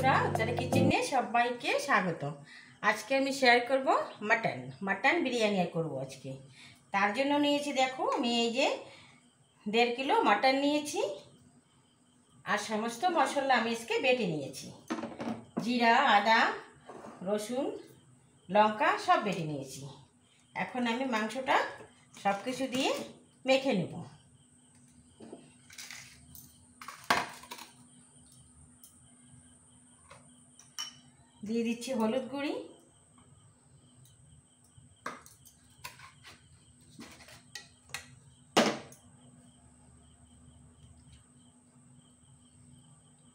বন্ধুরা উত্তরা কিচেনে সবাইকে স্বাগত। আজকে আমি শেয়ার করব মাটন বিরিয়ানি করব আজকে। তার জন্য নিয়েছি, দেখো আমি এই যে 1.5 কিলো মাটন নিয়েছি আর সমস্ত মশলা আমি আজকে বেটে নিয়েছি। জিরা, আদা, রসুন, লঙ্কা সব বেটে নিয়েছি। এখন আমি মাংসটা সব কিছু দিয়ে মেখে নেব। দিয়ে দিচ্ছি হলুদ গুঁড়ি,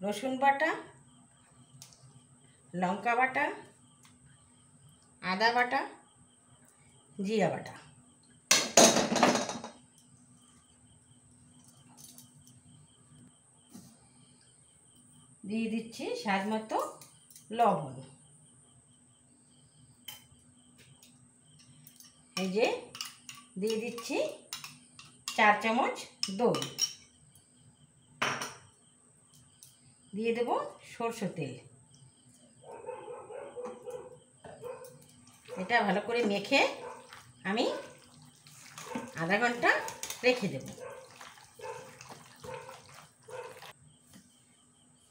রসুন বাটা, লঙ্কা বাটা, আদা বাটা, জিরা বাটা। দিয়ে দিচ্ছি স্বাদ মতো লবণ। এই যে দিয়ে দিচ্ছি 4 চামচ দই। দিয়ে দেব সরষের তেল। এটা ভালো করে মেখে আমি আধা ঘন্টা রেখে দেব।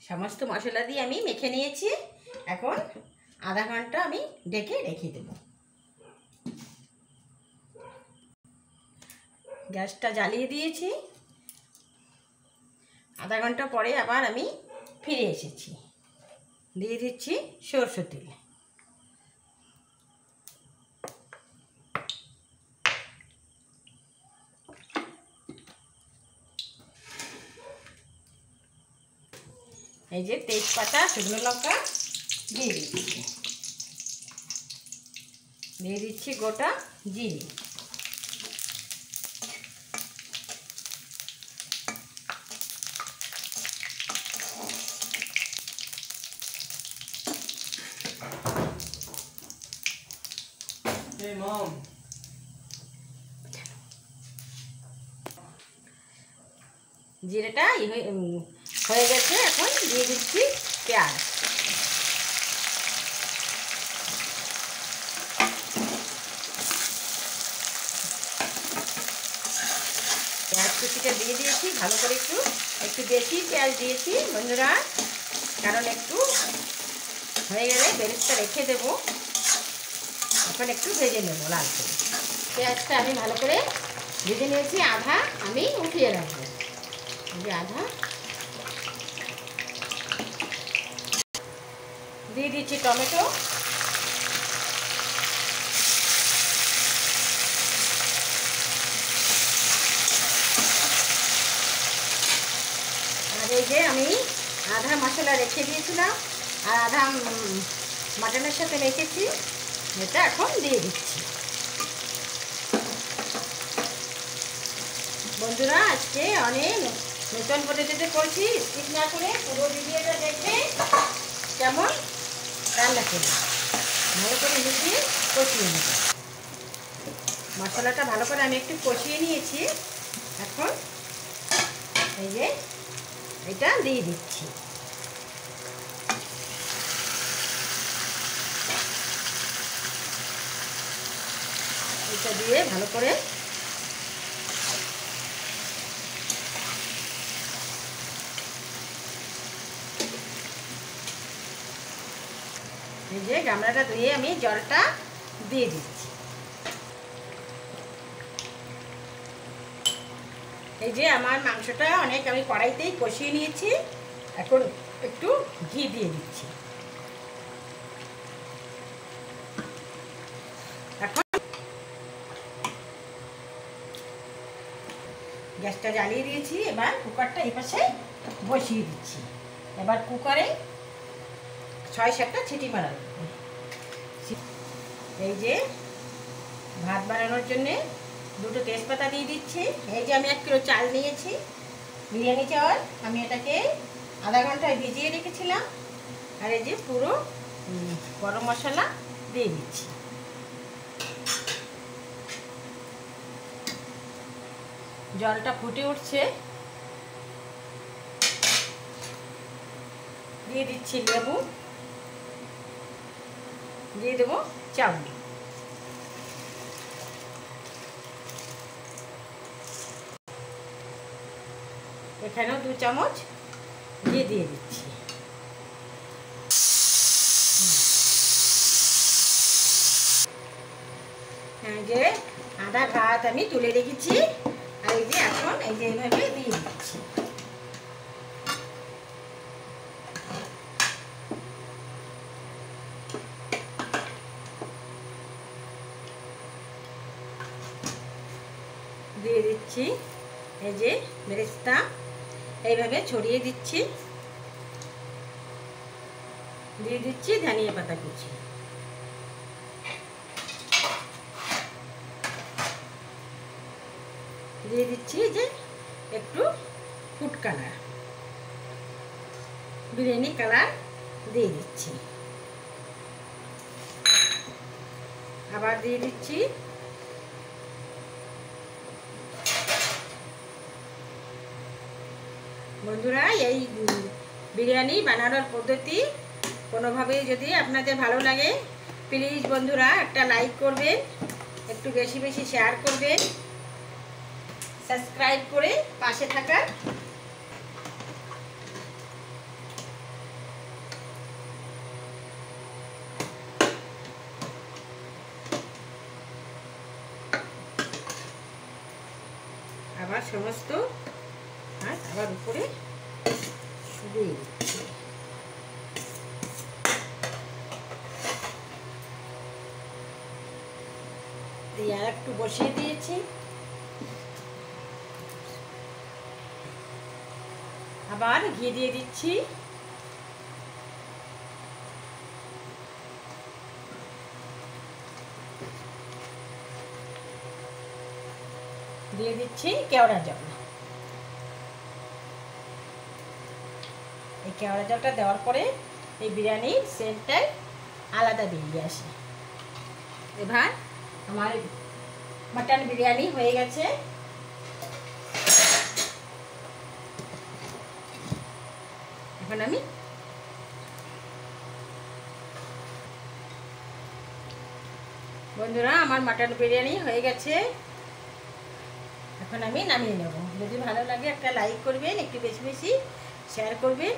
সমস্ত মশলা দিয়ে আমি মেখে নিয়েছি। এখন আধা ঘন্টা আমি ঢেকে রেখে দেব। গ্যাসটা জ্বালিয়ে দিয়েছি। আধা ঘন্টা পরে আবার আমি ফিরে এসেছি। দিয়ে দিচ্ছি সরষের তেল। এই যে তেজপাতা, শুকনো লঙ্কা দিয়ে দিচ্ছি। দিয়ে দিচ্ছি গোটা জিরে। জিরেটা হয়ে গেছে। এখন দিয়ে দিচ্ছি পেঁয়াজ। পেঁয়াজ কুচিটা দিয়ে দিয়েছি ভালো করে। একটু বেশি পেঁয়াজ দিয়েছি বন্ধুরা, কারণ একটু হয়ে গেলে বেরেস্তা রেখে দেব। এখন একটু ভেজে নেব লাল করে। পেঁয়াজটা আমি ভালো করে ভেজে নিয়েছি। আধা আমি উঠিয়ে রাখবো। আধা দিয়ে দিচ্ছি টমেটো। আর এই যে আমি আধা মশলা রেখে দিয়েছিলাম আর আধা মাটনের সাথে রেখেছি, এটা এখন দিয়ে দিচ্ছি। বন্ধুরা আজকে অনেক নতুন পদ্ধতিতে করছি, স্কিপ না করে পুরো ভিডিওটা দেখে কেমন রান্না করি। ভালো করে মিশিয়ে কষিয়ে নেব। মশলাটা ভালো করে আমি একটু কষিয়ে নিয়েছি। এখন এই যে এটা দিয়ে দিচ্ছি। এটা দিয়ে ভালো করে এই যে গামলাটা ধুয়ে আমি জলটা দিয়ে দিচ্ছি। এই যে আমার মাংসটা অনেক আমি কড়াইতেই কষিয়ে নিয়েছি। এখন একটু ঘি দিয়ে দিচ্ছি। এখন গ্যাসটা জ্বালিয়ে দিয়েছি। এবার কুকারটা এই পাশে বসিয়ে দিচ্ছি। এবার কুকারে 6-7টা সিটি মারা। এই যে ভাত বানানোর জন্যে 2টো তেজপাতা দিয়ে দিচ্ছি। এই যে আমি 1 কিলো চাল নিয়েছি, বিরিয়ানি চাল। আমি এটাকে আধা ঘন্টায় ভিজিয়ে রেখেছিলাম। আর এই যে পুরো গরম মশলা দিয়ে দিচ্ছি। জলটা ফুটে উঠছে। দিয়ে দিচ্ছি লেবু, দিয়ে দেবো চাউল। এখানেও 2 চামচ ঘি দিয়ে দিচ্ছি। এই যে আধা ভাত আমি তুলে রেখেছি, আর এই যে এখন এই যে এইভাবে দিয়ে দিচ্ছি। দিয়ে দিচ্ছি এই যে বেরেস্তা, এইভাবে ছড়িয়ে দিচ্ছি। দিয়ে দিচ্ছি ধনিয়া পাতা কুচি। দিয়ে দিচ্ছি যে একটু ফুড কালার, বিরিয়ানি কালার দিয়ে দিচ্ছি। আবার দিয়ে দিচ্ছি বন্ধুরা, এই বিরিয়ানি বানানোর পদ্ধতি কোনোভাবেই যদি আপনাদের ভালো লাগে, প্লিজ বন্ধুরা একটা লাইক করবেন, একটু বেশি বেশি শেয়ার করবেন, সাবস্ক্রাইব করে পাশে থাকার। আবার সমস্ত আবার উপরে দিয়ে দিচ্ছি। দিয়ে আর একটু বসিয়ে দিয়েছি। আবার ঘি দিয়ে দিচ্ছি। দিয়ে দিচ্ছি কেওড়া জল। এই কেওড়া জলটা দেওয়ার পরে এই বিরিয়ানির সেন্টটাই আলাদা বেরিয়ে আসে। এবার আমার মাটন বিরিয়ানি হয়ে গেছে। এখন আমি বন্ধুরা, আমার মাটন বিরিয়ানি হয়ে গেছে। এখন আমি নামিয়ে নেব। যদি ভালো লাগে একটা লাইক করবেন, একটু বেশি বেশি শেয়ার করবেন।